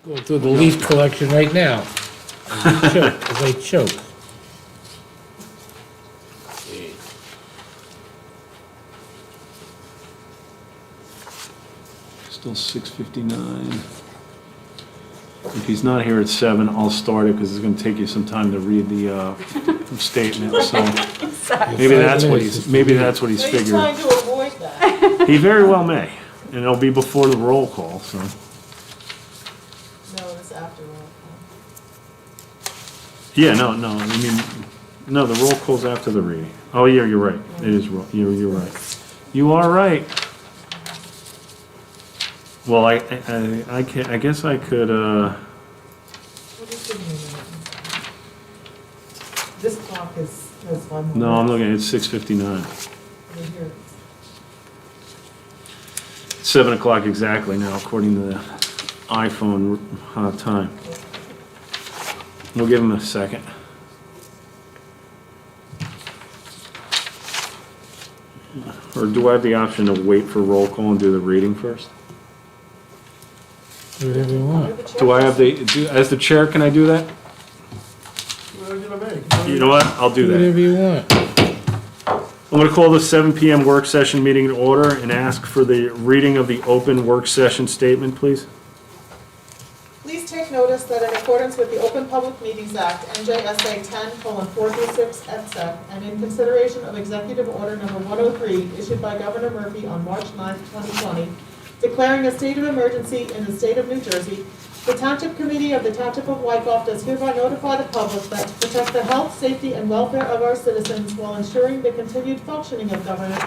Go through the leaf collection right now. As I choke. Still 6:59. If he's not here at 7, I'll start it because it's going to take you some time to read the statement. So maybe that's what he's So he's figuring. trying to avoid that. He very well may, and it'll be before the roll call. So No, it's after roll yeah, no. I mean, no. The roll call's after the reading. Oh yeah, you're right. It is. You're right. You are right. Well, I guess I could. call. What is the minute? This clock has one more. No, I'm looking. It's 6:59. Right here. 7 o'clock exactly now, according to the iPhone time. We'll give him a second. Or do I have the option to wait for roll call and do the reading first? Do whatever you want. Do I have as the chair, can I do that? You know what? I'll do Do that. whatever you want. I'm going to call the 7 p.m. work session meeting to order and ask for the reading of the open work session statement, please. Please take notice that in accordance with the Open Public Meetings Act, NJSA 10:4-6 et seq., and in consideration of Executive Order Number 103, issued by Governor Murphy on March 9, 2020, declaring a state of emergency in the state of New Jersey, the Township Committee of the Township of Wyckoff does hereby notify the public that to protect the health, safety, and welfare of our citizens while ensuring the continued functioning of government,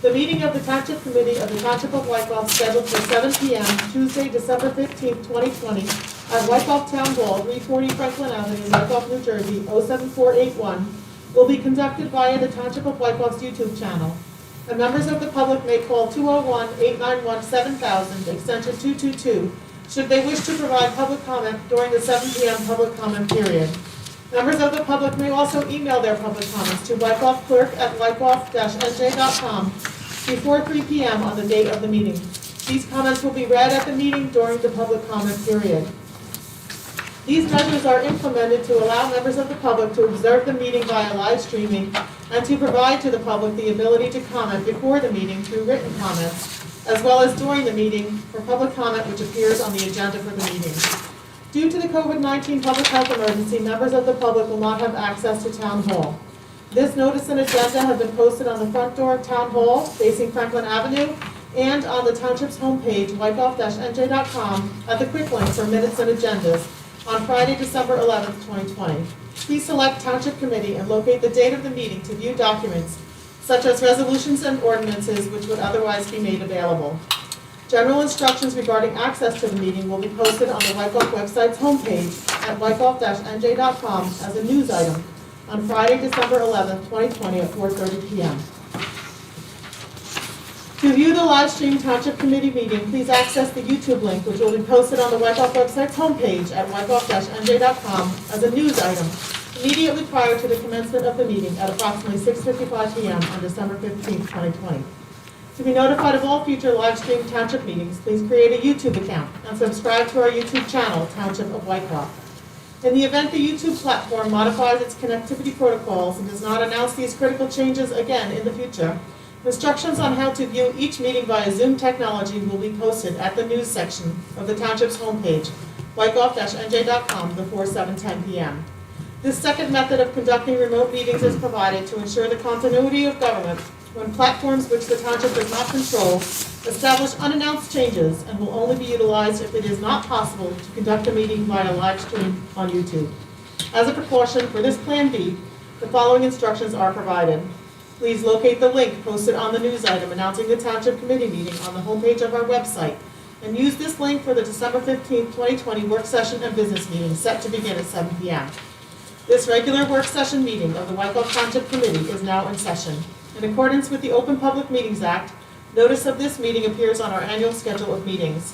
the meeting of the Township Committee of the Township of Wyckoff scheduled for 7 p.m. Tuesday, December 15, 2020, at Wyckoff Town Hall, 340 Franklin Avenue, Wyckoff, New Jersey, 07481, will be conducted via the Township of Wyckoff's YouTube channel. And members of the public may call 201-891-7000, extension 222, should they wish to provide public comment during the 7 p.m. public comment period. Members of the public may also email their public comments to wyckoffclerk@wyckoff-nj.com before 3 p.m. on the date of the meeting. These comments will be read at the meeting during the public comment period. These measures are implemented to allow members of the public to observe the meeting via live streaming and to provide to the public the ability to comment before the meeting through written comments, as well as during the meeting for public comment which appears on the agenda for the meeting. Due to the COVID-19 public health emergency, members of the public will not have access to Town Hall. This notice and agenda have been posted on the front door of Town Hall, facing Franklin Avenue, and on the Township's homepage, wyckoff-nj.com, at the quick link for minutes and agendas, on Friday, December 11th, 2020. Please select Township Committee and locate the date of the meeting to view documents, such as resolutions and ordinances which would otherwise be made available. General instructions regarding access to the meeting will be posted on the Wyckoff website's homepage at wyckoff-nj.com as a news item on Friday, December 11th, 2020 at 4:30 p.m. To view the live stream Township Committee meeting, please access the YouTube link, which will be posted on the Wyckoff website's homepage at wyckoff-nj.com as a news item immediately prior to the commencement of the meeting at approximately 6:55 p.m. on December 15th, 2020. To be notified of all future live stream Township meetings, please create a YouTube account and subscribe to our YouTube channel, Township of Wyckoff. In the event the YouTube platform modifies its connectivity protocols and does not announce these critical changes again in the future, instructions on how to view each meeting via Zoom technology will be posted at the news section of the Township's homepage, wyckoff-nj.com, before 7:10 p.m. This second method of conducting remote meetings is provided to ensure the continuity of government when platforms which the Township does not control establish unannounced changes and will only be utilized if it is not possible to conduct a meeting via live stream on YouTube. As a precaution for this Plan B, the following instructions are provided. Please locate the link posted on the news item announcing the Township Committee meeting on the homepage of our website, and use this link for the December 15th, 2020 work session and business meeting set to begin at 7 p.m. This regular work session meeting of the Wyckoff Township Committee is now in session. In accordance with the Open Public Meetings Act, notice of this meeting appears on our annual schedule of meetings.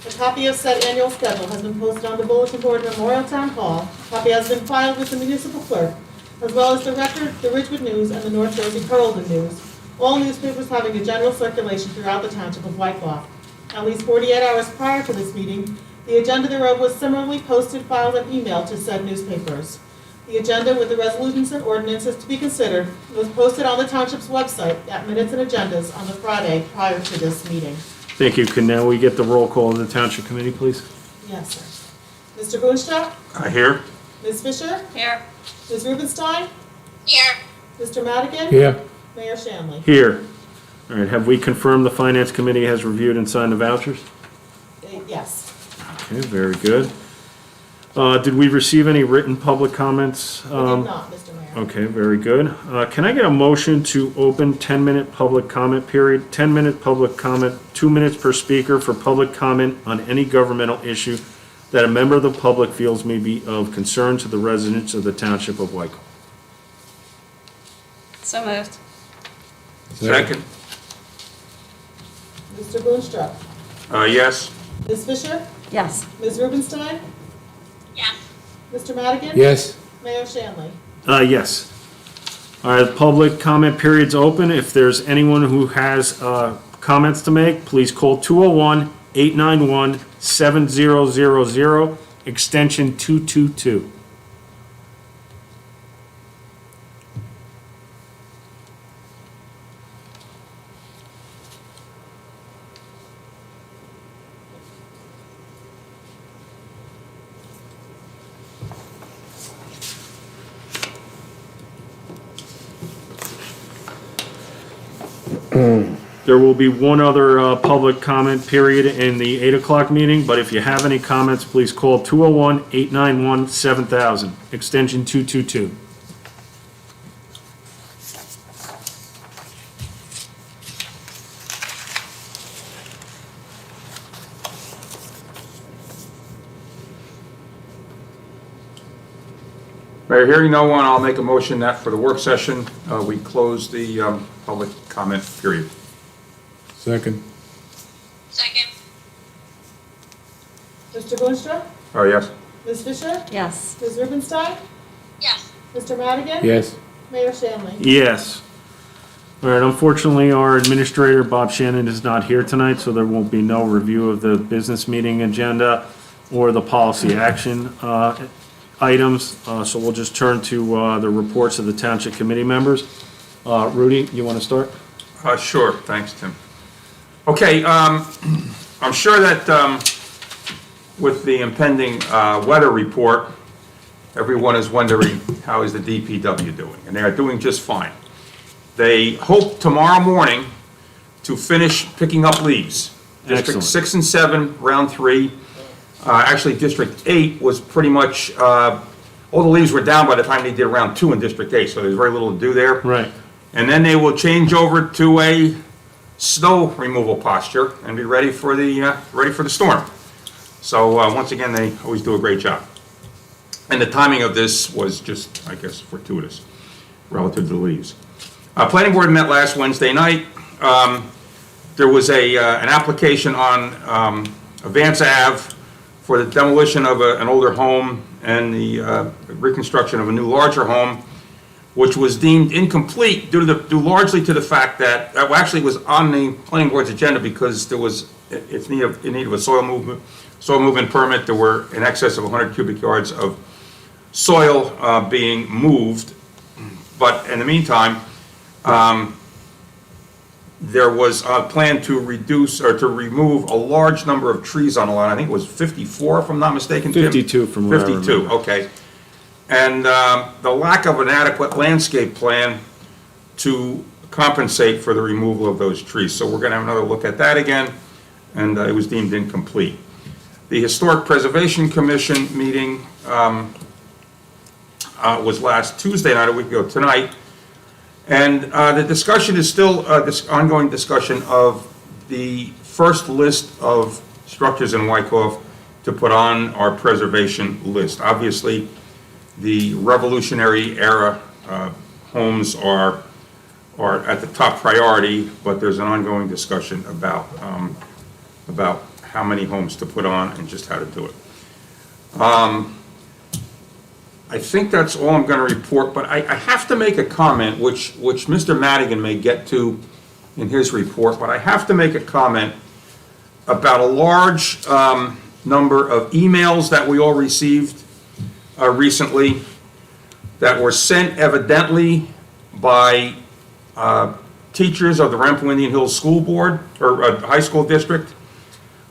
A copy of said annual schedule has been posted on the bulletin board at Memorial Town Hall. A copy has been filed with the municipal clerk, as well as the Record, the Ridgewood News, and the North Jersey Herald and News, all newspapers having a general circulation throughout the Township of Wyckoff. At least 48 hours prior to this meeting, The agenda thereof was similarly posted, filed, and emailed to said newspapers. The agenda with the resolutions and ordinances to be considered was posted on the Township's website at Minutes and Agendas on the Friday prior to this meeting. Thank you. Can now we get the roll call of the Township Committee, please? Yes, sir. Mr. Boonstra? Here. Ms. Fisher? Here. Ms. Rubenstein? Here. Mr. Madigan? Here. Mayor Shanley? Here. All right, have we confirmed the Finance Committee has reviewed and signed the vouchers? Yes. Okay, very good. Did we receive any written public comments? We did not, Mr. Mayor. Okay, very good. Can I get a motion to open 10-minute public comment period? 10-minute public comment, 2 minutes per speaker for public comment on any governmental issue that a member of the public feels may be of concern to the residents of the Township of Wyckoff. So moved. Second. Mr. Boonstra? Yes. Ms. Fisher? Yes. Ms. Rubenstein? Yes. Mr. Madigan? Yes. Mayor Shanley? Yes. All right, public comment period's open. If there's anyone who has comments to make, please call 201-891-7000, extension 222. There will be one other public comment period in the 8 o'clock meeting, but if you have any comments, please call 201-891-7000, extension 222. Mayor, hearing no one, I'll make a motion that for the work session, we close the public comment period. Second. Second. Mr. Boonstra? Oh, yes? Ms. Fisher? Yes. Ms. Rubenstein? Yes. Mr. Madigan? Yes. Mayor Shanley? Yes. All right, unfortunately, our administrator, Bob Shannon, is not here tonight, so there won't be no review of the business meeting agenda or the policy action items, so we'll just turn to the reports of the Township Committee members. Rudy, you want to start? Sure, thanks, Tim. Okay, I'm sure that with the impending weather report, everyone is wondering how is the DPW doing, and they are doing just fine. They hope tomorrow morning to finish picking up leaves. District Excellent. 6 and 7, round 3. Actually, District 8 was pretty much, all the leaves were down by the time they did round 2 in District 8, so there's very little to do there. Right. And then they will change over to a snow removal posture and be ready for the storm. So once again, they always do a great job. And the timing of this was just, I guess, fortuitous relative to the leaves. Planning board met last Wednesday night. There was an application on Vance Ave for the demolition of an older home and the reconstruction of a new larger home, which was deemed incomplete due largely to the fact that, well, actually it was on the planning board's agenda because there was, in need of a soil movement permit. There were in excess of 100 cubic yards of soil being moved. But in the meantime, there was a plan to reduce or to remove a large number of trees on the lot. I think it was 54, if I'm not mistaken, Tim? 52 from what I 52, remember. okay. And the lack of an adequate landscape plan to compensate for the removal of those trees. So we're going to have another look at that again, and it was deemed incomplete. The Historic Preservation Commission meeting was last Tuesday night, a week ago tonight. And the discussion is still this ongoing discussion of the first list of structures in Wyckoff to put on our preservation list. Obviously, the Revolutionary era homes are at the top priority, but there's an ongoing discussion about how many homes to put on and just how to do it. I think that's all I'm going to report, but I have to make a comment, which Mr. Madigan may get to in his report, but I have to make a comment about a large number of emails that we all received recently that were sent evidently by teachers of the Rampo Indian Hills School Board, or High School District.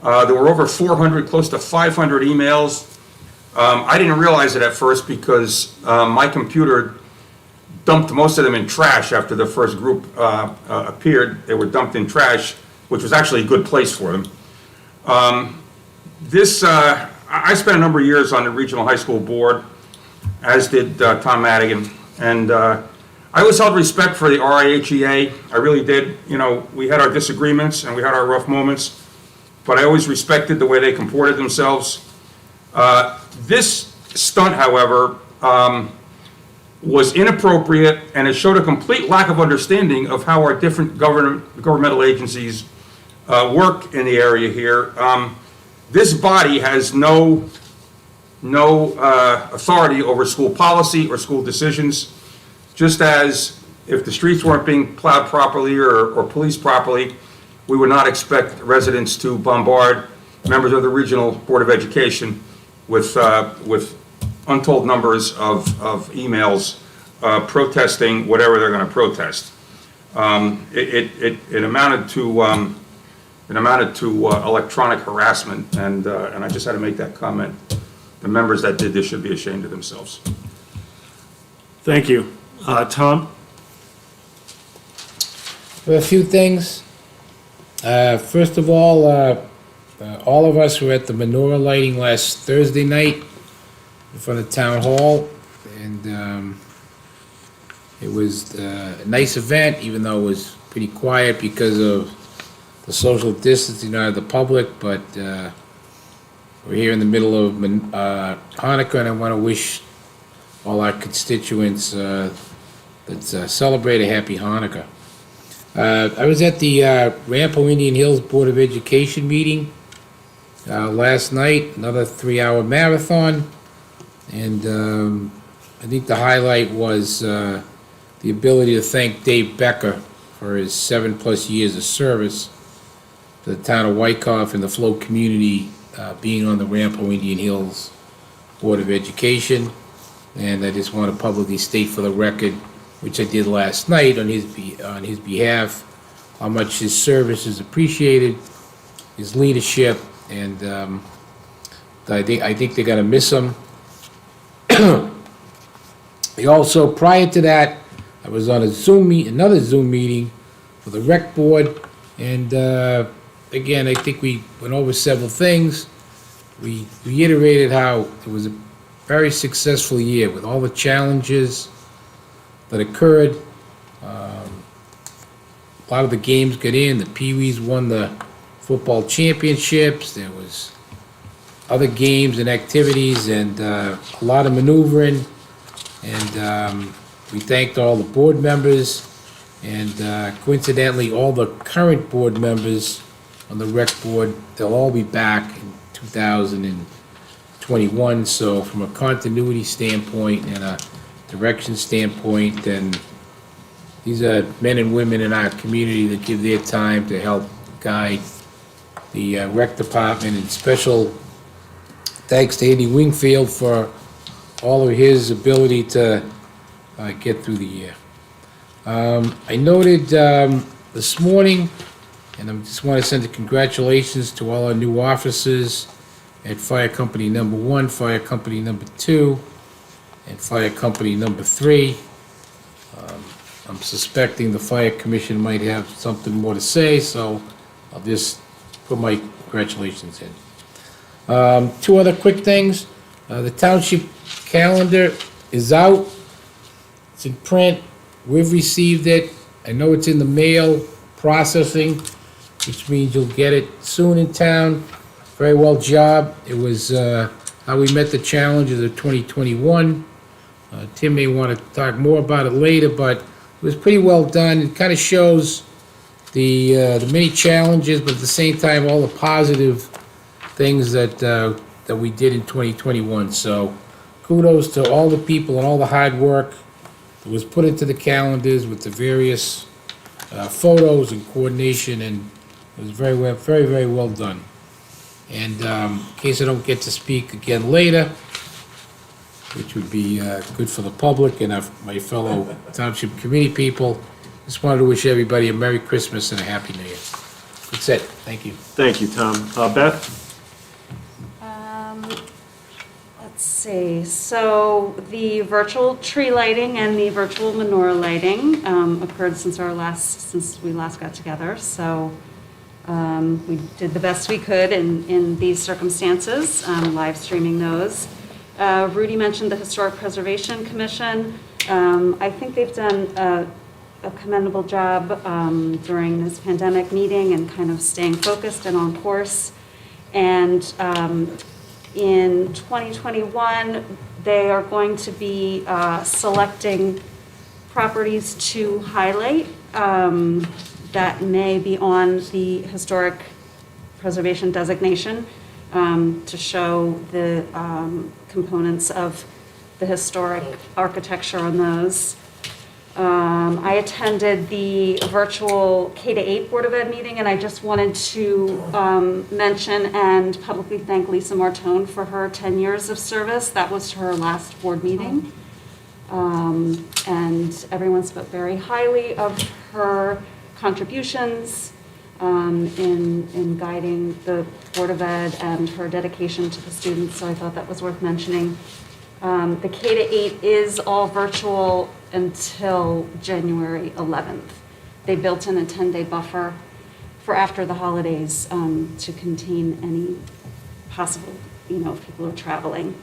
There were over 400, close to 500 emails. I didn't realize it at first because my computer dumped most of them in trash after the first group appeared. They were dumped in trash, which was actually a good place for them. I spent a number of years on the Regional High School Board, as did Tom Madigan, and I always held respect for the RIHEA. I really did. You know, we had our disagreements and we had our rough moments, but I always respected the way they comported themselves. This stunt, however, was inappropriate, and it showed a complete lack of understanding of how our different governmental agencies work in the area here. This body has no authority over school policy or school decisions, just as if the streets weren't being plowed properly or policed properly, we would not expect residents to bombard members of the Regional Board of Education with untold numbers of emails protesting whatever they're going to protest. It amounted to electronic harassment, and I just had to make that comment. The members that did this should be ashamed of themselves. Thank you. Tom? A few things. First of all of us were at the menorah lighting last Thursday night in front of Town Hall, and it was a nice event, even though it was pretty quiet because of the social distancing out of the public, but we're here in the middle of Hanukkah, and I want to wish all our constituents that celebrate a happy Hanukkah. I was at the Rampo Indian Hills Board of Education meeting last night, another 3-hour marathon, and I think the highlight was the ability to thank Dave Becker for his 7+ years of service to the town of Wyckoff and the Flow community, being on the Rampo Indian Hills Board of Education. And I just want to publicly state for the record, which I did last night on his behalf, how much his service is appreciated, his leadership, and I think they're going to miss him. Also, prior to that, I was on another Zoom meeting for the rec board, and again, I think we went over several things. We reiterated how it was a very successful year with all the challenges that occurred. A lot of the games got in. The Pee-wees won the football championships. There was other games and activities, and a lot of maneuvering. And we thanked all the board members, and coincidentally, all the current board members on the rec board, they'll all be back in 2021. So from a continuity standpoint and a direction standpoint, and these are men and women in our community that give their time to help guide the rec department, and special thanks to Andy Wingfield for all of his ability to get through the year. I noted this morning, and I just want to send a congratulations to all our new officers at Fire Company Number 1, Fire Company Number 2, and Fire Company Number 3. I'm suspecting the Fire Commission might have something more to say, so I'll just put my congratulations in. 2 other quick things. The Township calendar is out. It's in print. We've received it. I know it's in the mail processing, which means you'll get it soon in town. Very well job. It was how we met the challenges of 2021. Tim may want to talk more about it later, but it was pretty well done. It kind of shows the many challenges, but at the same time, all the positive things that we did in 2021. So kudos to all the people and all the hard work that was put into the calendars with the various photos and coordination, and it was very well done. And in case I don't get to speak again later, which would be good for the public and my fellow Township Committee people, just wanted to wish everybody a Merry Christmas and a Happy New Year. That's it. Thank you. Thank you, Tom. Beth? Let's see, so the virtual tree lighting and the virtual menorah lighting occurred since we last got together. So we did the best we could in these circumstances, live streaming those. Rudy mentioned the Historic Preservation Commission. I think they've done a commendable job during this pandemic meeting and kind of staying focused and on course. And in 2021, they are going to be selecting properties to highlight that may be on the historic preservation designation to show the components of the historic architecture on those. I attended the virtual K-8 Board of Ed meeting, and I just wanted to mention and publicly thank Lisa Martone for her 10 years of service. That was her last board meeting. And everyone spoke very highly of her contributions in guiding the Board of Ed and her dedication to the students, so I thought that was worth mentioning. The K-8 is all virtual until January 11th. They built in a 10-day buffer for after the holidays to contain any possible, if people are traveling.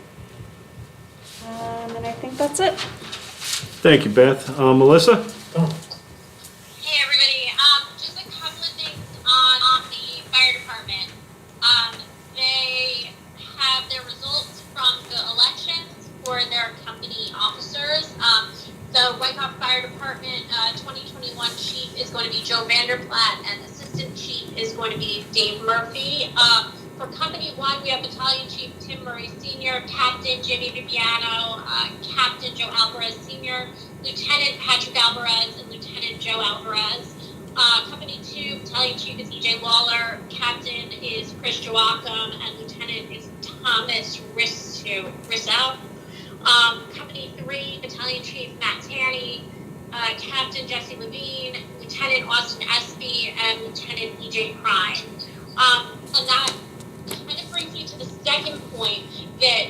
And I think that's it. Thank you, Beth. Melissa? Hey, everybody. Just a couple of things on the fire department. They have their results from the elections for their company officers. The Wyckoff Fire Department 2021 chief is going to be Joe Vanderplatt, and assistant chief is going to be Dave Murphy. For Company 1, we have Battalion Chief Tim Murray Sr., Captain Jimmy Viviano, Captain Joe Alvarez Sr., Lieutenant Patrick Alvarez, and Lieutenant Joe Alvarez. Company 2, Battalion Chief is EJ Lawler, Captain is Chris Joachim, and Lieutenant is Thomas Rissow. Company 3, Battalion Chief Matt Tanney, Captain Jesse Levine, Lieutenant Austin Espy, and Lieutenant EJ Prime. And that kind of brings me to the second point, that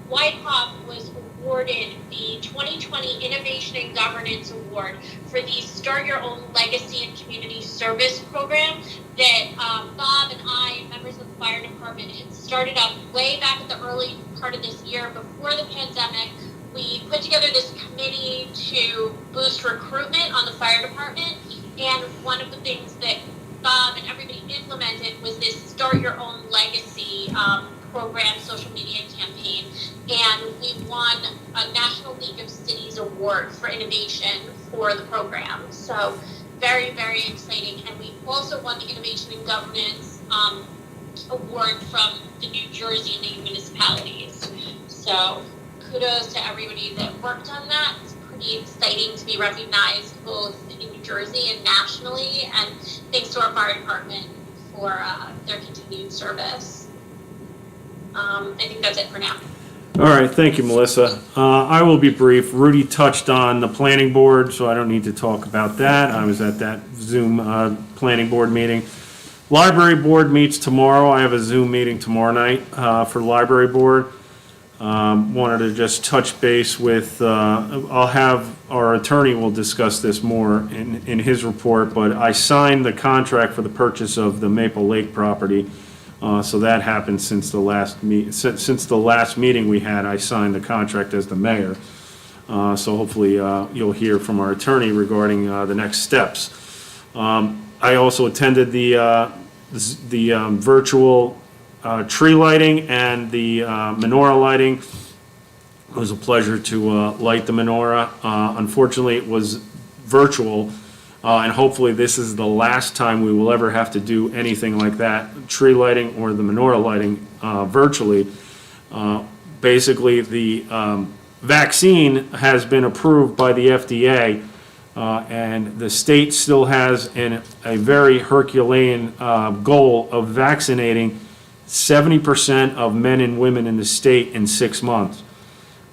Wyckoff was awarded the 2020 Innovation and Governance Award for the Start Your Own Legacy and Community Service program that Bob and I, members of the fire department, had started up way back at the early part of this year before the pandemic. We put together this committee to boost recruitment on the fire department, and one of the things that Bob and everybody implemented was this Start Your Own Legacy program, social media campaign, and we won a National League of Cities award for innovation for the program. So very, very exciting. And we also won the Innovation in Governance award from the New Jersey and the municipalities. So kudos to everybody that worked on that. It's pretty exciting to be recognized both in New Jersey and nationally, and thanks to our fire department for their continued service. I think that's it for now. All right, thank you, Melissa. I will be brief. Rudy touched on the planning board, so I don't need to talk about that. I was at that Zoom planning board meeting. Library board meets tomorrow. I have a Zoom meeting tomorrow night for library board. Wanted to just touch base with, I'll have, our attorney will discuss this more in his report, but I signed the contract for the purchase of the Maple Lake property. So that happened since the last meeting we had. I signed the contract as the mayor. So hopefully you'll hear from our attorney regarding the next steps. I also attended the virtual tree lighting and the menorah lighting. It was a pleasure to light the menorah. Unfortunately, it was virtual. And hopefully this is the last time we will ever have to do anything like that, tree lighting or the menorah lighting virtually. Basically, the vaccine has been approved by the FDA, and the state still has a very Herculean goal of vaccinating 70% of men and women in the state in 6 months.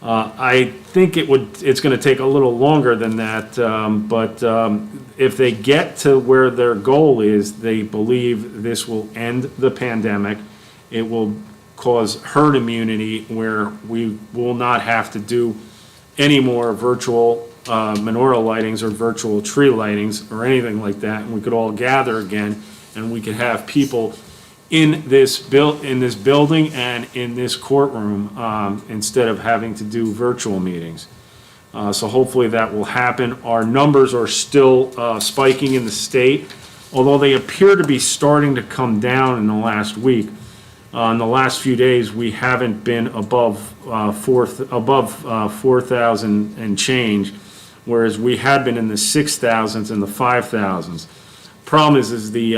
I think it's going to take a little longer than that, but if they get to where their goal is, they believe this will end the pandemic. It will cause herd immunity where we will not have to do any more virtual menorah lightings or virtual tree lightings or anything like that. And we could all gather again, and we could have people in this building and in this courtroom, instead of having to do virtual meetings. So hopefully that will happen. Our numbers are still spiking in the state, although they appear to be starting to come down in the last week. In the last few days, we haven't been above 4,000 and change, whereas we had been in the 6,000s and the 5,000s. Problem is the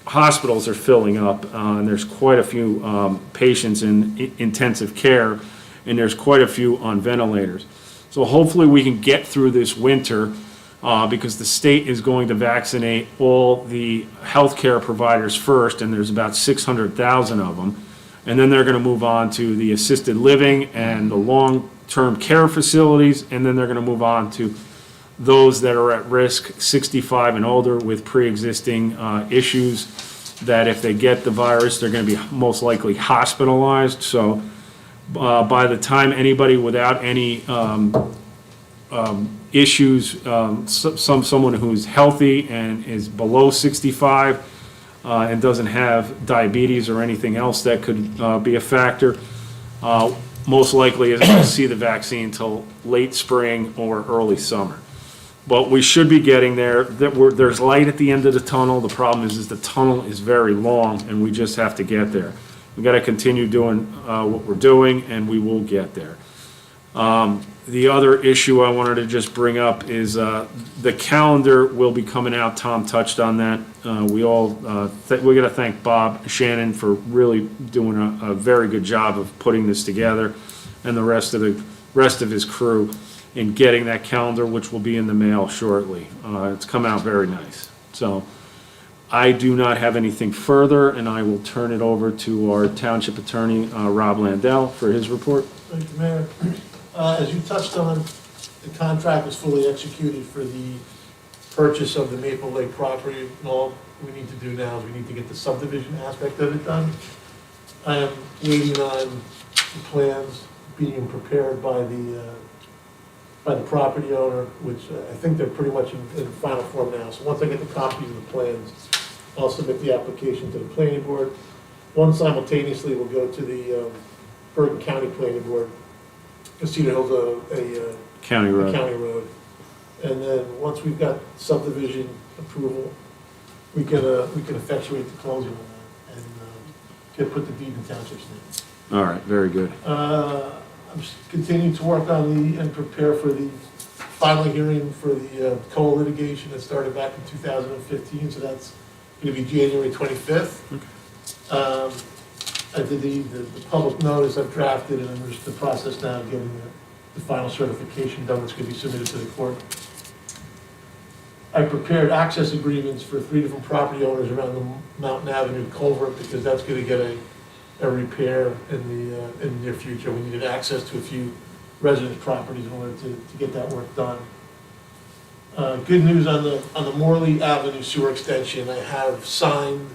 hospitals are filling up, and there's quite a few patients in intensive care, and there's quite a few on ventilators. So hopefully we can get through this winter, because the state is going to vaccinate all the healthcare providers first, and there's about 600,000 of them. And then they're going to move on to the assisted living and the long-term care facilities, and then they're going to move on to those that are at risk, 65 and older, with pre-existing issues, that if they get the virus, they're going to be most likely hospitalized. So by the time anybody without any issues, someone who's healthy and is below 65 and doesn't have diabetes or anything else that could be a factor, most likely isn't going to see the vaccine until late spring or early summer. But we should be getting there. There's light at the end of the tunnel. The problem is the tunnel is very long, and we just have to get there. We've got to continue doing what we're doing, and we will get there. The other issue I wanted to just bring up is the calendar will be coming out. Tom touched on that. We got to thank Bob Shannon for really doing a very good job of putting this together, and the rest of his crew in getting that calendar, which will be in the mail shortly. It's come out very nice. So I do not have anything further, and I will turn it over to our township attorney, Rob Landell, for his report. Thank you, Mayor. As you touched on, the contract is fully executed for the purchase of the Maple Lake property. And all we need to do now is we need to get the subdivision aspect of it done. I am waiting on the plans being prepared by the property owner, which I think they're pretty much in final form now. So once I get the copies of the plans, I'll submit the application to the planning board. One simultaneously will go to the Bergen County Planning Board, because Cedar Hill's a County road. county road. And then once we've got subdivision approval, we can effectuate the closing on that and put the deed in township's name. All right, very good. I'm continuing to work on and prepare for the final hearing for the coal litigation that started back in 2015, so that's going to be January 25th. I did the public notice I've drafted, and I'm just in the process now of getting the final certification done that's going to be submitted to the court. I prepared access agreements for 3 different property owners around the Mountain Avenue culvert, because that's going to get a repair in the near future. We needed access to a few residence properties in order to get that work done. Good news on the Morley Avenue sewer extension. I have signed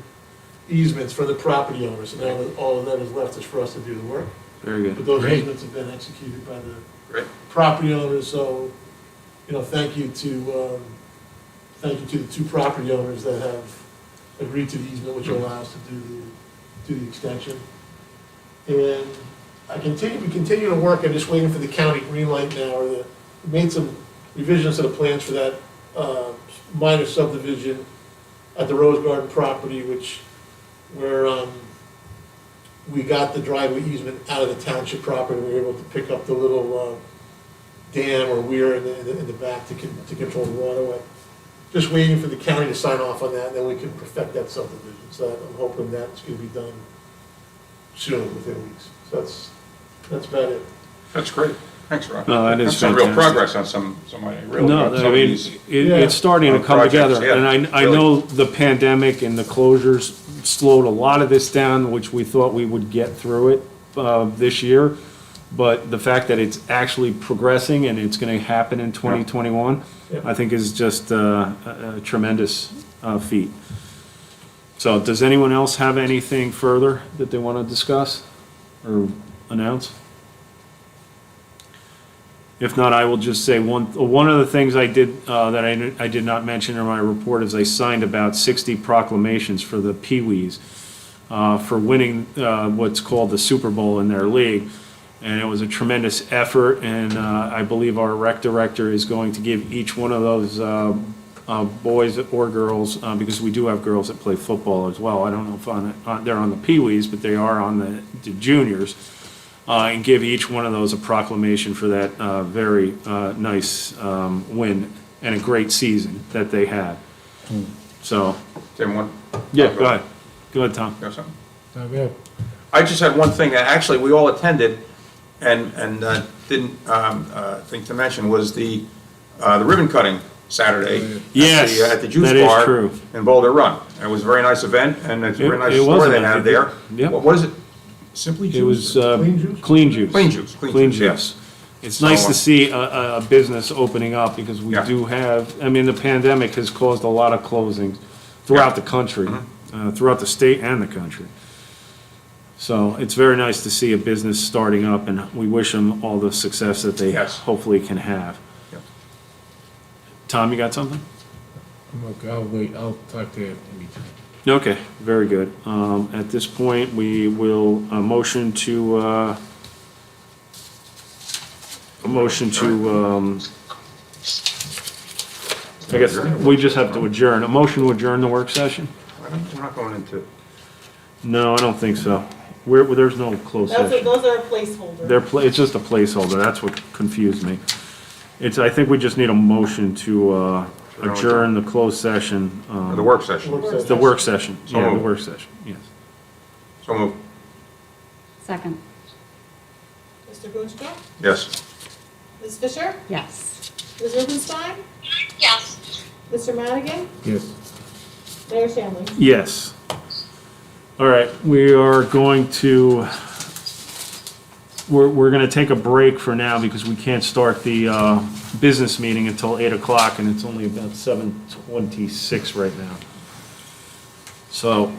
easements for the property owners, and now all of that is left is for us to do the work. Very good. But those Great. easements have been executed by the Great. property owners, so, thank you to the 2 property owners that have agreed to the easement, which will allow us to do the extension. And we continue to work. I'm just waiting for the county green light now, we made some revisions to the plans for that minor subdivision at the Rose Garden property, where we got the driveway easement out of the township property. We were able to pick up the little dam or weir in the back to control the waterway. Just waiting for the county to sign off on that, and then we can perfect that subdivision. So I'm hoping that's going to be done soon, within weeks. So that's about it. That's great. Thanks, Rob. No, that is That's some real fantastic. progress on some real. No, some I of mean, these- it's starting to come projects, together, yeah, and I really. know the pandemic and the closures slowed a lot of this down, which we thought we would get through it this year. But the fact that it's actually progressing and it's going to happen in 2021, I think is just a tremendous feat. So does anyone else have anything further that they want to discuss or announce? If not, I will just say one of the things I did, that I did not mention in my report is I signed about 60 proclamations for the Pee-wees for winning what's called the Super Bowl in their league. And it was a tremendous effort, and I believe our rec director is going to give each one of those boys or girls, because we do have girls that play football as well. I don't know if they're on the Pee-wees, but they are on the juniors. And give each one of those a proclamation for that very nice win and a great season that they had. So, Tim, one? yeah, go ahead. Go ahead, Tom. You have something? Not bad. I just had one thing, actually, we all attended, and didn't think to mention, was the ribbon cutting Saturday. Yes, at the juice that is bar true. in Boulder Run. It was a very nice event, and it's a very nice It was store a they nice have there. event. Yep. What is it? Simply It was Juice? Clean juice? clean juice. Clean juice, Clean yes. juice. It's nice So, to see a business opening up, because we Yeah. do have, I mean, the pandemic has caused a lot of closings throughout the country, throughout the state and the country. So it's very nice to see a business starting up, and we wish them all the success that they Yes. hopefully can have. Yeah. Tom, you got something? I'll wait, I'll talk to you in between. Okay, very good. At this point, we will, motion to, I guess we just have to adjourn. A motion to adjourn the work session? We're not going into, No, I don't think so. There's no closed session. Those are placeholders. It's just a placeholder, that's what confused me. I think we just need a motion to adjourn the closed session. the work session. The work session, So yeah, the moved. work session, yes. So moved. Second. Mr. Boonstra? Yes. Ms. Fisher? Yes. Ms. Rubenstein? Yes. Mr. Madigan? Yes. Mayor Shanley? Yes. All right, we are going to, we're going to take a break for now, because we can't start the business meeting until 8 o'clock, and it's only about 7:26 right now. So,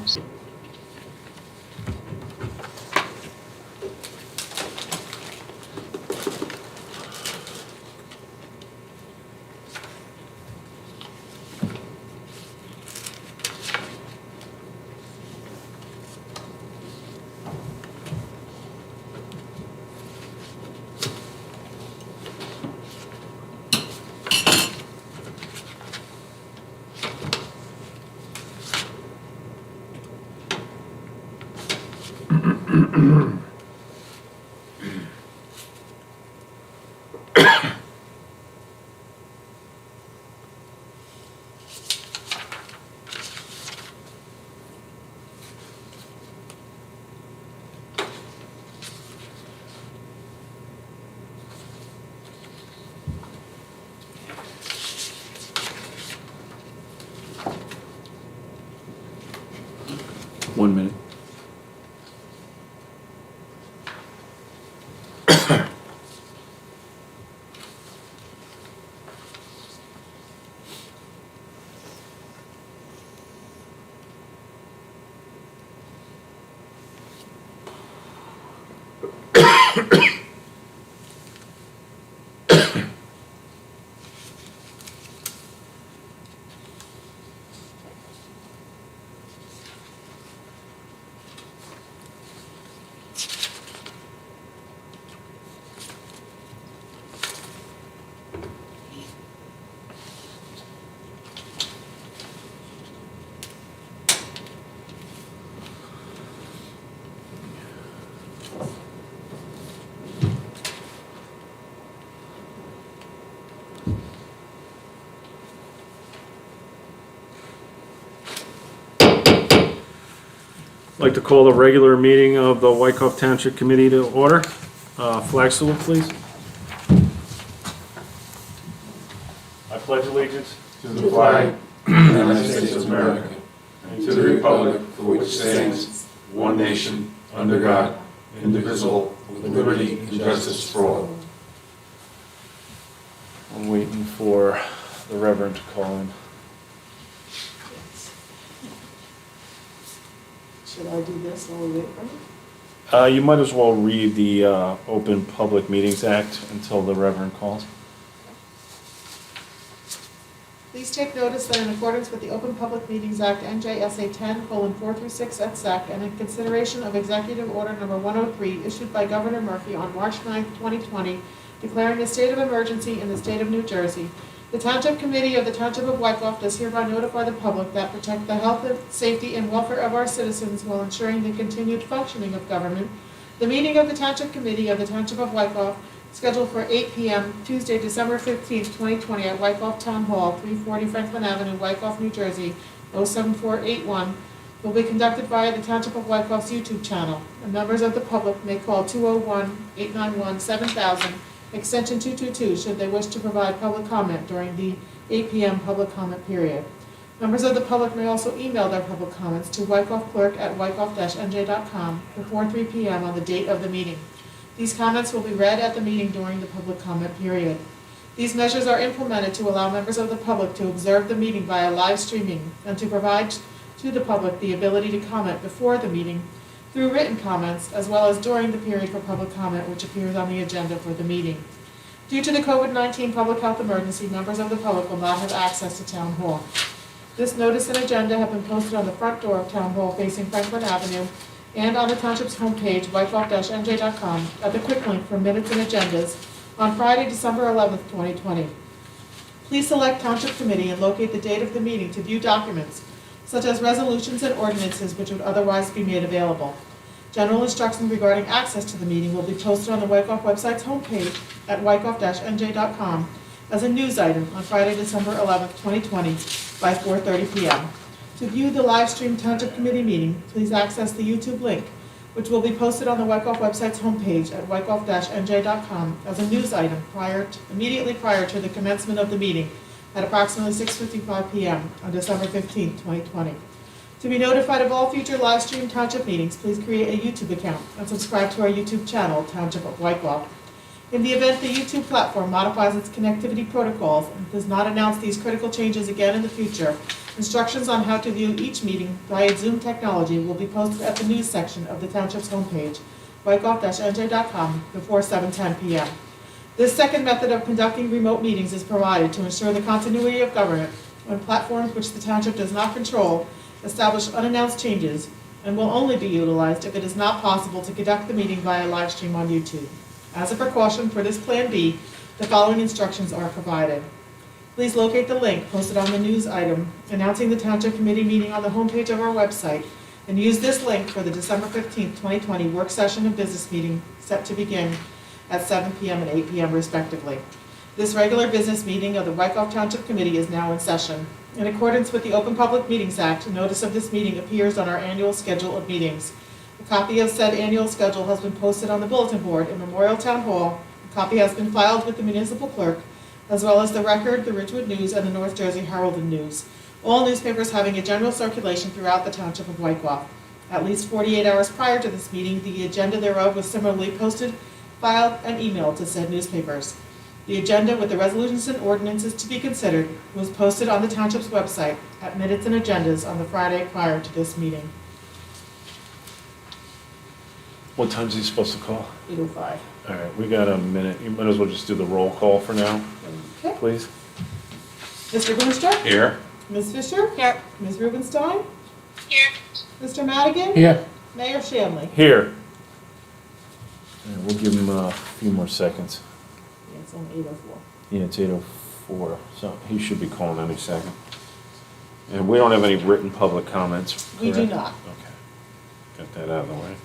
one minute. I'd like to call the regular meeting of the Wyckoff Township Committee to order. Flag salute, please. I pledge allegiance to the flag of the United States of America and to the republic for which stands one nation, under God, indivisible, with liberty and justice for all. I'm waiting for the Reverend to call in. Should I do this while we wait for him? You might as well read the Open Public Meetings Act until the Reverend calls. Please take notice that in accordance with the Open Public Meetings Act, NJSA 10:4-6 et sec, and in consideration of Executive Order Number 103 issued by Governor Murphy on March 9, 2020, declaring a state of emergency in the state of New Jersey, the Township Committee of the Township of Wyckoff does hereby notify the public that protect the health, safety, and welfare of our citizens while ensuring the continued functioning of government. The meeting of the Township Committee of the Township of Wyckoff, scheduled for 8 p.m. Tuesday, December 15, 2020, at Wyckoff Town Hall, 340 Franklin Avenue, Wyckoff, New Jersey, 07481, will be conducted via the Township of Wyckoff's YouTube channel, and members of the public may call 201-891-7000, extension 222, should they wish to provide public comment during the 8 p.m. public comment period. Members of the public may also email their public comments to wyckoffclerk@wyckoff-nj.com before 3 p.m. on the date of the meeting. These comments will be read at the meeting during the public comment period. These measures are implemented to allow members of the public to observe the meeting via live streaming and to provide to the public the ability to comment before the meeting through written comments, as well as during the period for public comment which appears on the agenda for the meeting. Due to the COVID-19 public health emergency, members of the public will not have access to Town Hall. This notice and agenda have been posted on the front door of Town Hall facing Franklin Avenue and on the Township's homepage, wyckoff-nj.com, at the quick link for minutes and agendas on Friday, December 11, 2020. Please select Township Committee and locate the date of the meeting to view documents, such as resolutions and ordinances which would otherwise be made available. General instructions regarding access to the meeting will be posted on the Wyckoff website's homepage at wyckoff-nj.com as a news item on Friday, December 11, 2020, by 4:30 p.m. To view the live stream Township Committee meeting, please access the YouTube link, which will be posted on the Wyckoff website's homepage at wyckoff-nj.com as a news item immediately prior to the commencement of the meeting at approximately 6:55 p.m. on December 15, 2020. To be notified of all future live stream Township meetings, please create a YouTube account and subscribe to our YouTube channel, Township of Wyckoff. In the event the YouTube platform modifies its connectivity protocols and does not announce these critical changes again in the future, instructions on how to view each meeting via Zoom technology will be posted at the news section of the Township's homepage, wyckoff-nj.com, before 7:10 p.m. This second method of conducting remote meetings is provided to ensure the continuity of government when platforms which the Township does not control establish unannounced changes and will only be utilized if it is not possible to conduct the meeting via live stream on YouTube. As a precaution for this Plan B, the following instructions are provided. Please locate the link posted on the news item announcing the Township Committee meeting on the homepage of our website and use this link for the December 15, 2020 work session and business meeting set to begin at 7 p.m. and 8 p.m. respectively. This regular business meeting of the Wyckoff Township Committee is now in session. In accordance with the Open Public Meetings Act, notice of this meeting appears on our annual schedule of meetings. A copy of said annual schedule has been posted on the bulletin board in Memorial Town Hall. A copy has been filed with the municipal clerk, as well as the Record, the Ridgewood News, and the North Jersey Herald and News, all newspapers having a general circulation throughout the Township of Wyckoff. At least 48 hours prior to this meeting, the agenda thereof was similarly posted, filed, and emailed to said newspapers. The agenda with the resolutions and ordinances to be considered was posted on the Township's website at Minutes and Agendas on the Friday prior to this meeting. What time is he supposed to call? 8:05. All right, we got a minute. You might as well just do the roll call for now, Okay. please. Mr. Booster? Here. Ms. Fisher? Here. Ms. Rubenstein? Here. Mr. Madigan? Yeah. Mayor Shanley? Here. All right, we'll give him a few more seconds. Yeah, it's only 8:04. Yeah, it's 8:04, so he should be calling any second. And we don't have any written public comments, We do correct? not. Okay. Got that out of the way.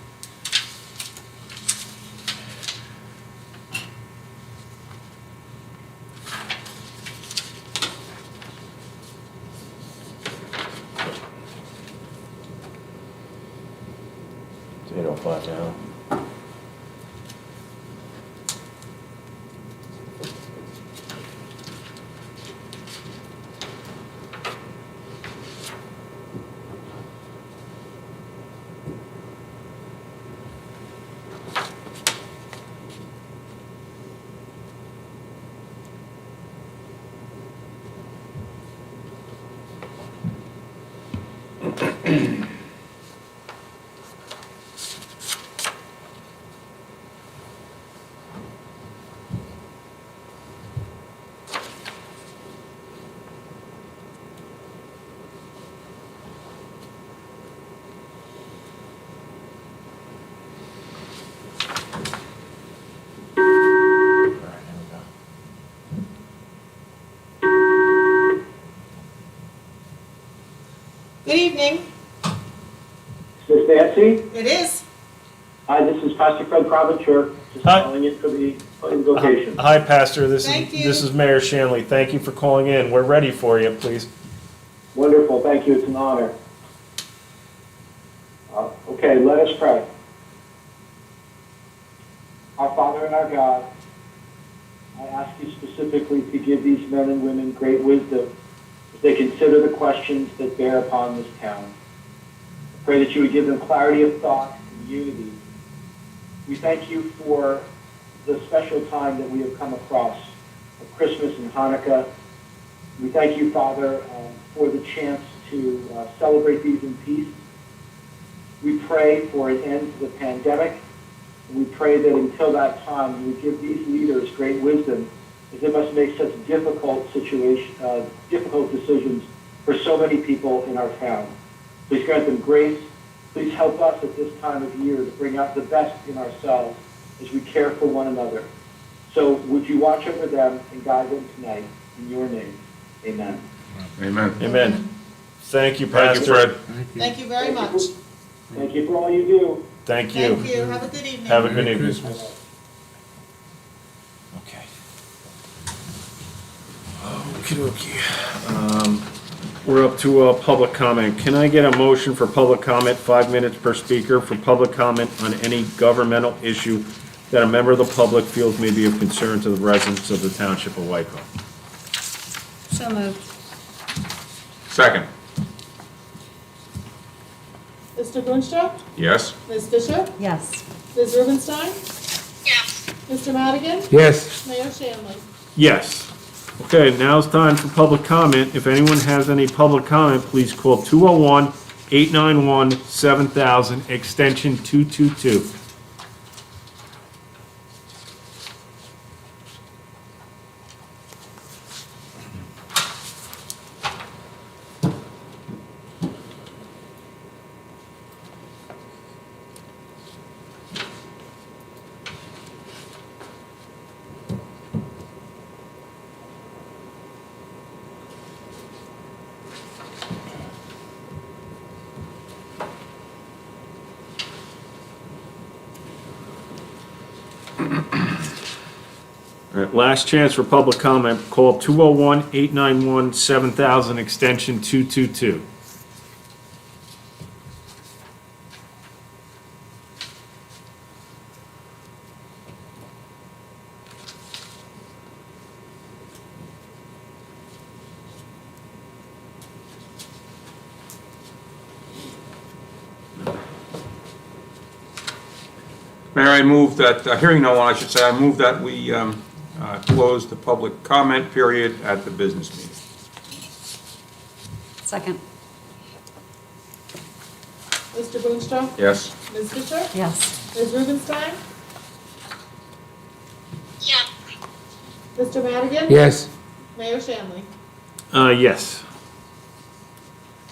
It's 8:05 now. Good evening. Is this Nancy? It is. Hi, this is Pastor Fred Provencher, just Hi. calling in for the invocation. Hi, Pastor. Thank you. This is Mayor Shanley. Thank you for calling in. We're ready for you, please. Wonderful, thank you, it's an honor. Okay, let us pray. Our Father and our God, I ask you specifically to give these men and women great wisdom as they consider the questions that bear upon this town. I pray that you would give them clarity of thought and unity. We thank you for the special time that we have come across of Christmas and Hanukkah. We thank you, Father, for the chance to celebrate these in peace. We pray for an end to the pandemic. And we pray that until that time, you would give these leaders great wisdom as they must make such difficult decisions for so many people in our town. Please grant them grace. Please help us at this time of year to bring out the best in ourselves as we care for one another. So would you watch over them and guide them tonight in your name? Amen. Amen. Amen. Thank you, Thank Pastor. you, Fred. Thank you very much. Thank you for all you do. Thank you. Thank you. Have a good evening. Have a good Merry evening. Christmas. Okay. Okay. We're up to public comment. Can I get a motion for public comment, 5 minutes per speaker, for public comment on any governmental issue that a member of the public feels may be of concern to the residents of the Township of Wyckoff? So moved. Second. Mr. Boonstra? Yes? Ms. Fisher? Yes. Ms. Rubenstein? Yes. Mr. Madigan? Yes. Mayor Shanley? Yes. Okay, now it's time for public comment. If anyone has any public comment, please call 201-891-7000, extension 222. All right, last chance for public comment. Call 201-891-7000, extension 222. Mayor, I move that, hearing no one, I should say, I move that we close the public comment period at the business meeting. Second. Mr. Boonstra? Yes? Ms. Fisher? Yes. Ms. Rubenstein? Yes. Mr. Madigan? Yes. Mayor Shanley? Yes.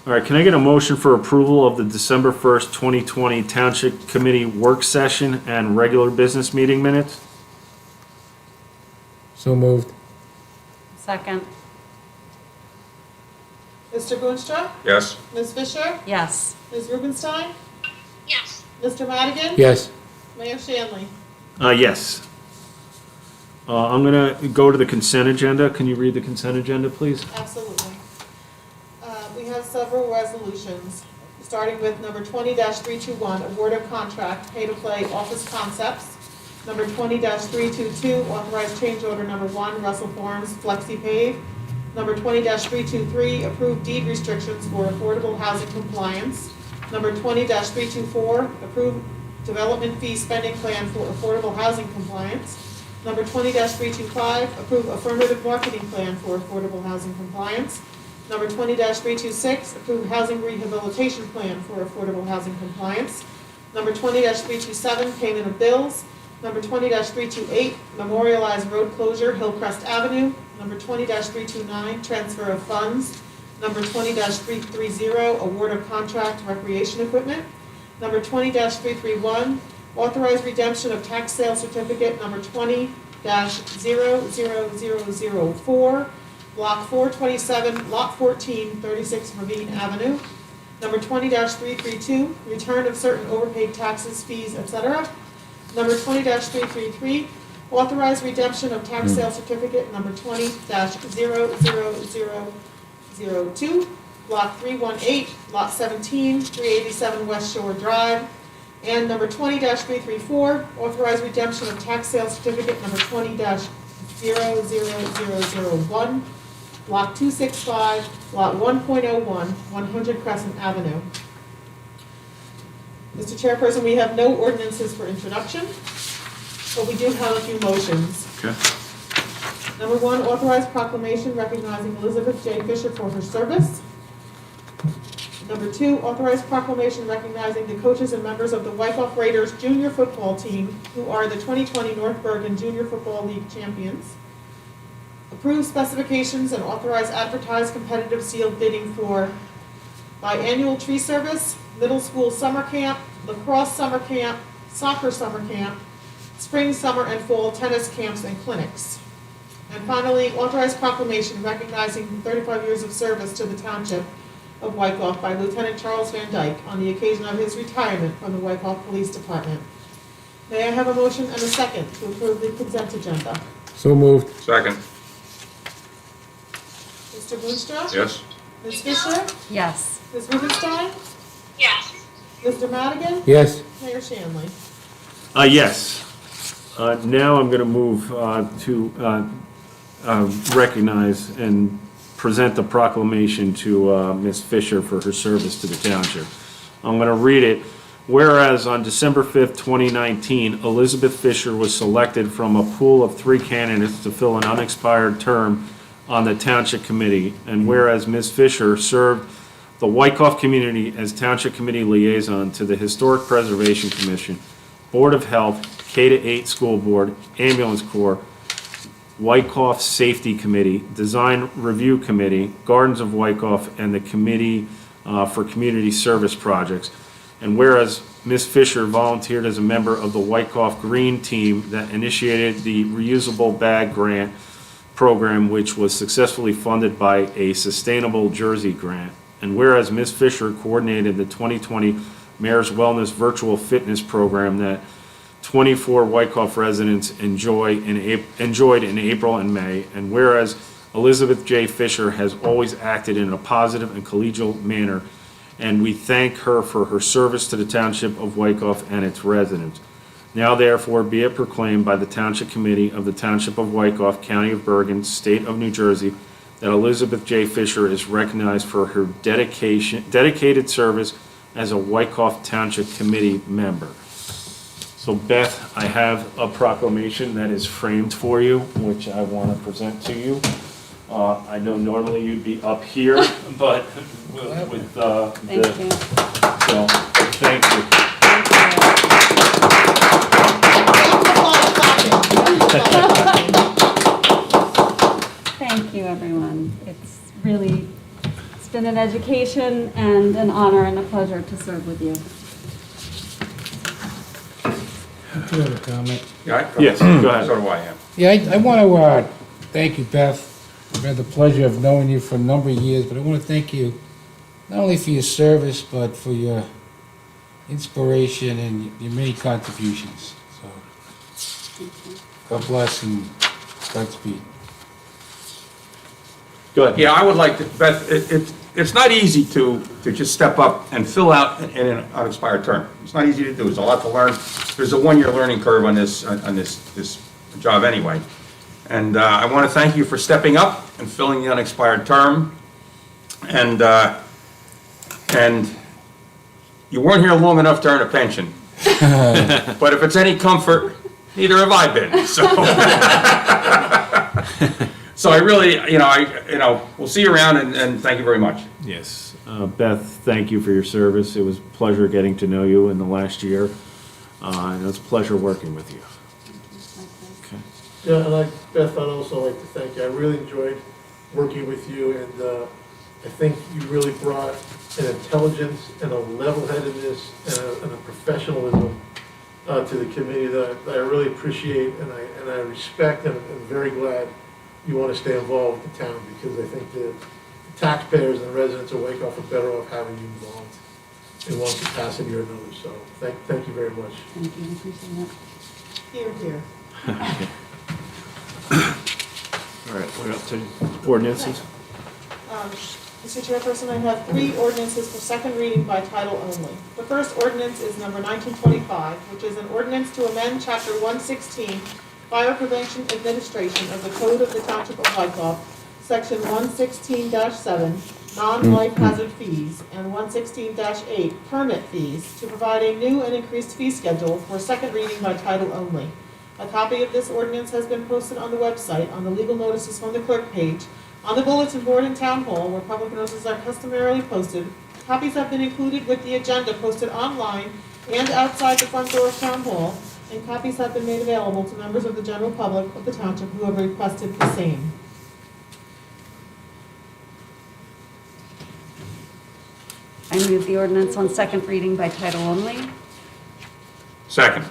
All right, can I get a motion for approval of the December 1st, 2020 Township Committee Work Session and regular business meeting minutes? So moved. Second. Mr. Boonstra? Yes? Ms. Fisher? Yes. Ms. Rubenstein? Yes. Mr. Madigan? Yes. Mayor Shanley? Yes. I'm gonna go to the consent agenda. Can you read the consent agenda, please? Absolutely. We have several resolutions, starting with number 20-321, award of contract, pay-to-play Office Concepts. Number 20-322, authorized change order number 1, Russell Farms Flexi Pave. Number 20-323, approved deed restrictions for affordable housing compliance. Number 20-324, approved development fee spending plan for affordable housing compliance. Number 20-325, approve affirmative marketing plan for affordable housing compliance. Number 20-326, approve housing rehabilitation plan for affordable housing compliance. Number 20-327, payment of bills. Number 20-328, memorialize road closure, Hillcrest Avenue. Number 20-329, transfer of funds. Number 20-330, award of contract recreation equipment. Number 20-331, authorize redemption of tax sale certificate number 20-00004, block 427, lot 14, 36 Ravine Avenue. Number 20-332, return of certain overpaid taxes, fees, etc. Number 20-333, authorize redemption of tax sale certificate number 20-00002, block 318, lot 17, 387 West Shore Drive. And number 20-334, authorize redemption of tax sale certificate number 20-00001, block 265, lot 1.01, 100 Crescent Avenue. Mr. Chairperson, we have no ordinances for introduction, but we do have a few motions. Okay. Number 1, authorize proclamation recognizing Elizabeth J. Fisher for her service. Number 2, authorize proclamation recognizing the coaches and members of the Wyckoff Raiders junior football team who are the 2020 North Bergen Junior Football League champions. Approve specifications and authorize advertised competitive sealed bidding for biannual tree service, middle school summer camp, lacrosse summer camp, soccer summer camp, spring, summer, and fall tennis camps and clinics. And finally, authorize proclamation recognizing 35 years of service to the Township of Wyckoff by Lieutenant Charles Van Dyke on the occasion of his retirement from the Wyckoff Police Department. May I have a motion and a second to approve the consent agenda? So moved. Second. Mr. Boonstra? Yes? Ms. Fisher? Yes. Ms. Rubenstein? Yes. Mr. Madigan? Yes. Mayor Shanley? Yes. Now I'm going to move to recognize and present the proclamation to Ms. Fisher for her service to the township. I'm going to read it. Whereas on December 5th, 2019, Elizabeth Fisher was selected from a pool of 3 candidates to fill an unexpired term on the Township Committee, and whereas Ms. Fisher served the Wyckoff community as Township Committee liaison to the Historic Preservation Commission, Board of Health, K-8 School Board, Ambulance Corps, Wyckoff Safety Committee, Design Review Committee, Gardens of Wyckoff, and the Committee for Community Service Projects. And whereas Ms. Fisher volunteered as a member of the Wyckoff Green Team that initiated the reusable bag grant program, which was successfully funded by a Sustainable Jersey grant. And whereas Ms. Fisher coordinated the 2020 Mayor's Wellness Virtual Fitness Program that 24 Wyckoff residents enjoyed in April and May, and whereas Elizabeth J. Fisher has always acted in a positive and collegial manner, and we thank her for her service to the Township of Wyckoff and its residents. Now therefore be it proclaimed by the Township Committee of the Township of Wyckoff, County of Bergen, State of New Jersey, that Elizabeth J. Fisher is recognized for her dedicated service as a Wyckoff Township Committee member. So Beth, I have a proclamation that is framed for you, which I want to present to you. I know normally you'd be up here, but with Thank you. so, thank you. Thank you, everyone. It's been an education and an honor and a pleasure to serve with you. I do have a comment. Yeah, Yes, go ahead. So do I, yeah. Yeah, I want to thank you, Beth. I've had the pleasure of knowing you for a number of years, but I want to thank you not only for your service, but for your inspiration and your many contributions. So, God bless and Godspeed. Go ahead. Yeah, I would like to, Beth, it's not easy to just step up and fill out an unexpired term. It's not easy to do. There's a lot to learn. There's a 1-year learning curve on this job anyway. And I want to thank you for stepping up and filling the unexpired term. And you weren't here long enough to earn a pension. But if it's any comfort, neither have I been. So I really, we'll see you around, and thank you very much. Yes. Beth, thank you for your service. It was a pleasure getting to know you in the last year. And it was a pleasure working with you. Okay. Yeah, and Beth, I'd also like to thank you. I really enjoyed working with you, and I think you really brought an intelligence and a level-headedness and a professionalism to the committee that I really appreciate, and I respect, and I'm very glad you want to stay involved with the town, because I think the taxpayers and the residents of Wyckoff are better off having you involved in one capacity or another. So thank you very much. Thank you, I appreciate that. Here, here. All right, we're up to ordinances. Mr. Chairperson, I have 3 ordinances for second reading by title only. The first ordinance is number 1925, which is an ordinance to amend Chapter 116, Fire Prevention Administration of the Code of the Township of Wyckoff, Section 116-7, non-life hazard fees, and 116-8, permit fees, to provide a new and increased fee schedule for second reading by title only. A copy of this ordinance has been posted on the website on the legal notices from the clerk page, on the bulletin board in Town Hall, where public notices are customarily posted. Copies have been included with the agenda posted online and outside the front door of Town Hall, and copies have been made available to members of the general public of the township who have requested the same. I move the ordinance on second reading by title only. Second.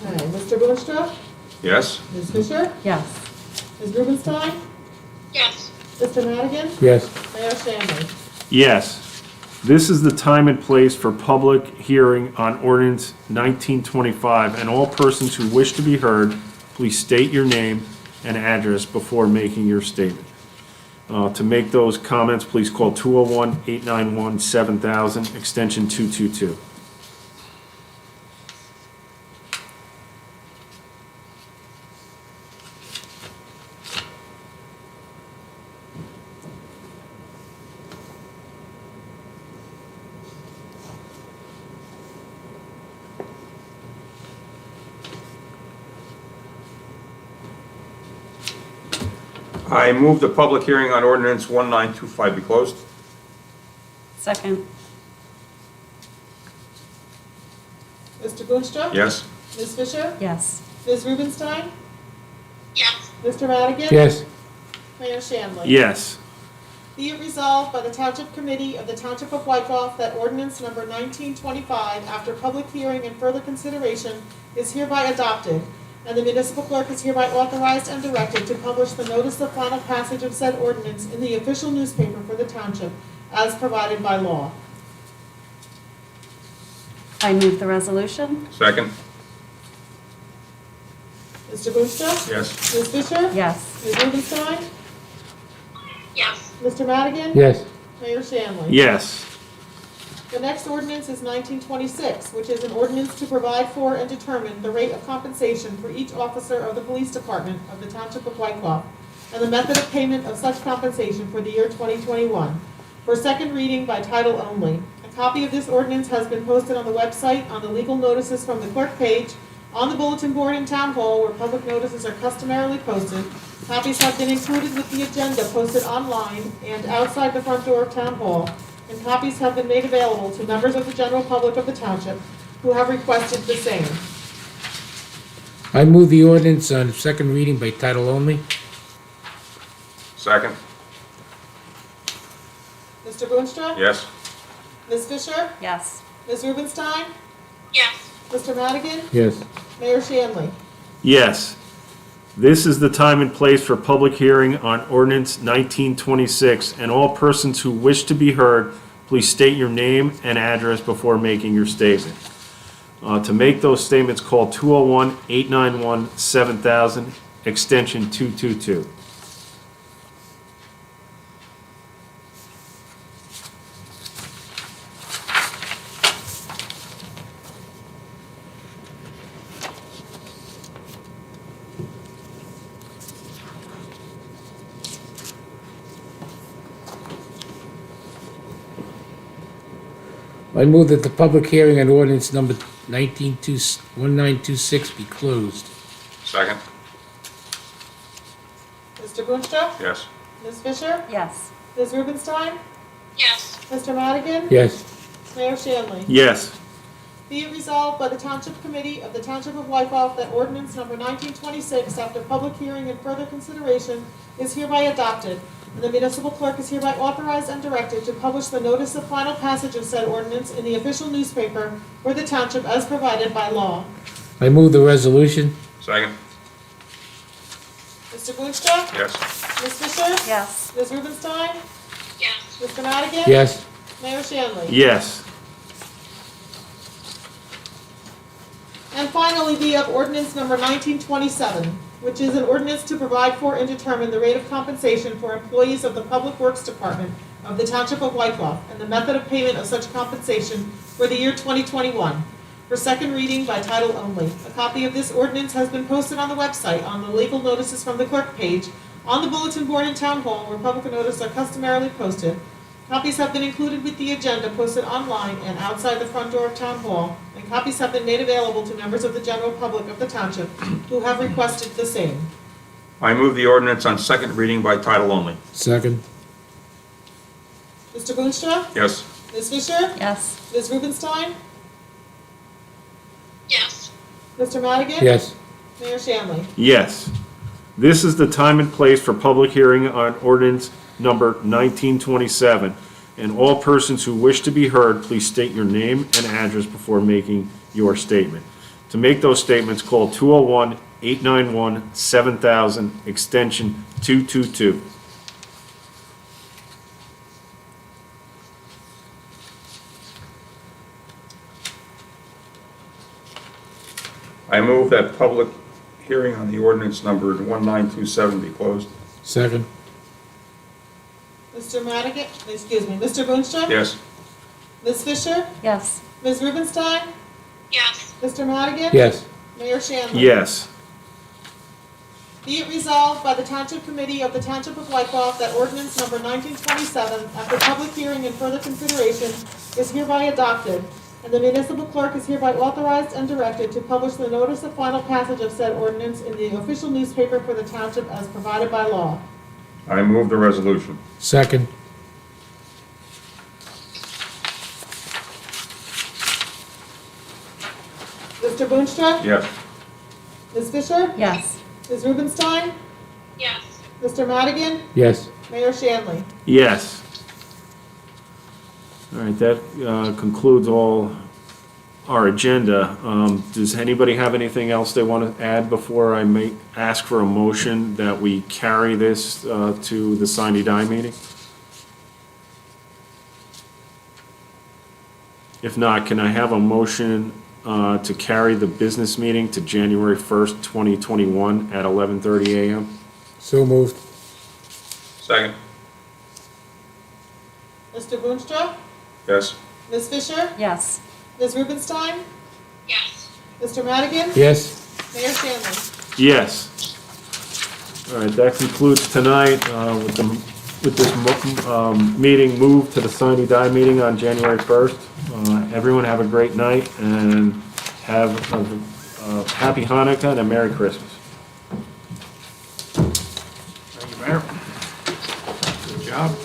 Okay, Mr. Boonstra? Yes? Ms. Fisher? Yes. Ms. Rubenstein? Yes. Mr. Madigan? Yes. Mayor Shanley? Yes. This is the time and place for public hearing on ordinance 1925, and all persons who wish to be heard, please state your name and address before making your statement. To make those comments, please call 201-891-7000, extension 222. I move the public hearing on ordinance 1925 be closed. Second. Mr. Boonstra? Yes? Ms. Fisher? Yes. Ms. Rubenstein? Yes. Mr. Madigan? Yes. Mayor Shanley? Yes. Be it resolved by the Township Committee of the Township of Wyckoff that ordinance number 1925, after public hearing and further consideration, is hereby adopted, and the municipal clerk is hereby authorized and directed to publish the notice of final passage of said ordinance in the official newspaper for the township as provided by law. I move the resolution. Second? Mr. Boonstra? Yes. Ms. Fisher? Yes. Ms. Rubenstein? Yes. Mr. Madigan? Yes. Mayor Shanley? Yes. The next ordinance is 1926, which is an ordinance to provide for and determine the rate of compensation for each officer of the police department of the Township of Wyckoff, and the method of payment of such compensation for the year 2021, for second reading by title only. A copy of this ordinance has been posted on the website, on the legal notices from the clerk page, on the bulletin board in Town Hall, where public notices are customarily posted. Copies have been included with the agenda posted online and outside the front door of Town Hall, and copies have been made available to members of the general public of the township who have requested the same. I move the ordinance on second reading by title only. Second? Mr. Boonstra? Yes? Ms. Fisher? Yes. Ms. Rubenstein? Yes. Mr. Madigan? Yes. Mayor Shanley? Yes. This is the time and place for public hearing on ordinance 1926, and all persons who wish to be heard, please state your name and address before making your statement. To make those statements, call 201-891-7000, extension 222. I I move that the public hearing on ordinance number 1926 be closed. Second. Mr. Boonstra? Yes. Ms. Fisher? Yes. Ms. Rubenstein? Yes. Mr. Madigan? Yes. Mayor Shanley? Yes. Be it resolved by the Township Committee of the Township of Wyckoff that ordinance number 1926, after public hearing and further consideration, is hereby adopted, and the municipal clerk is hereby authorized and directed to publish the notice of final passage of said ordinance in the official newspaper for the township as provided by law. I move the resolution. Second. Mr. Boonstra? Yes. Ms. Fisher? Yes. Ms. Rubenstein? Yes. Mr. Madigan? Yes. Mayor Shanley? Yes. And finally, be of ordinance number 1927, which is an ordinance to provide for and determine the rate of compensation for employees of the Public Works Department of the Township of Wyckoff and the method of payment of such compensation for the year 2021. For second reading by title only. A copy of this ordinance has been posted on the website on the legal notices from the clerk page, on the bulletin board in Town Hall where public notices are customarily posted. Copies have been included with the agenda posted online and outside the front door of Town Hall, and copies have been made available to members of the general public of the township who have requested the same. I move the ordinance on second reading by title only. Second. Mr. Boonstra? Yes. Ms. Fisher? Yes. Ms. Rubenstein? Yes. Mr. Madigan? Yes. Mayor Shanley? Yes. This is the time and place for public hearing on ordinance number 1927. And all persons who wish to be heard, please state your name and address before making your statement. To make those statements, call 201-891-7000, extension 222. I move that public hearing on the ordinance number 1927 be closed. Second. Mr. Madigan, excuse me, Mr. Boonstra? Yes. Ms. Fisher? Yes. Ms. Rubenstein? Yes. Mr. Madigan? Yes. Mayor Shanley? Yes. Be it resolved by the Township Committee of the Township of Wyckoff that ordinance number 1927, after public hearing and further consideration, is hereby adopted, and the municipal clerk is hereby authorized and directed to publish the notice of final passage of said ordinance in the official newspaper for the township as provided by law. I move the resolution. Second. Mr. Boonstra? Yes. Ms. Fisher? Yes. Ms. Rubenstein? Yes. Mr. Madigan? Yes. Mayor Shanley? Yes. All right, that concludes all our agenda. Does anybody have anything else they want to add before I may ask for a motion that we carry this to the sine die meeting? If not, can I have a motion to carry the business meeting to January 1st, 2021 at 11:30 a.m.? So moved. Second. Mr. Boonstra? Yes. Ms. Fisher? Yes. Ms. Rubenstein? Yes. Mr. Madigan? Yes. Mayor Shanley? Yes. All right, that concludes tonight with this meeting moved to the sine die meeting on January 1st. Everyone have a great night and have a happy Hanukkah and a Merry Christmas. Thank you, Mayor. Good job.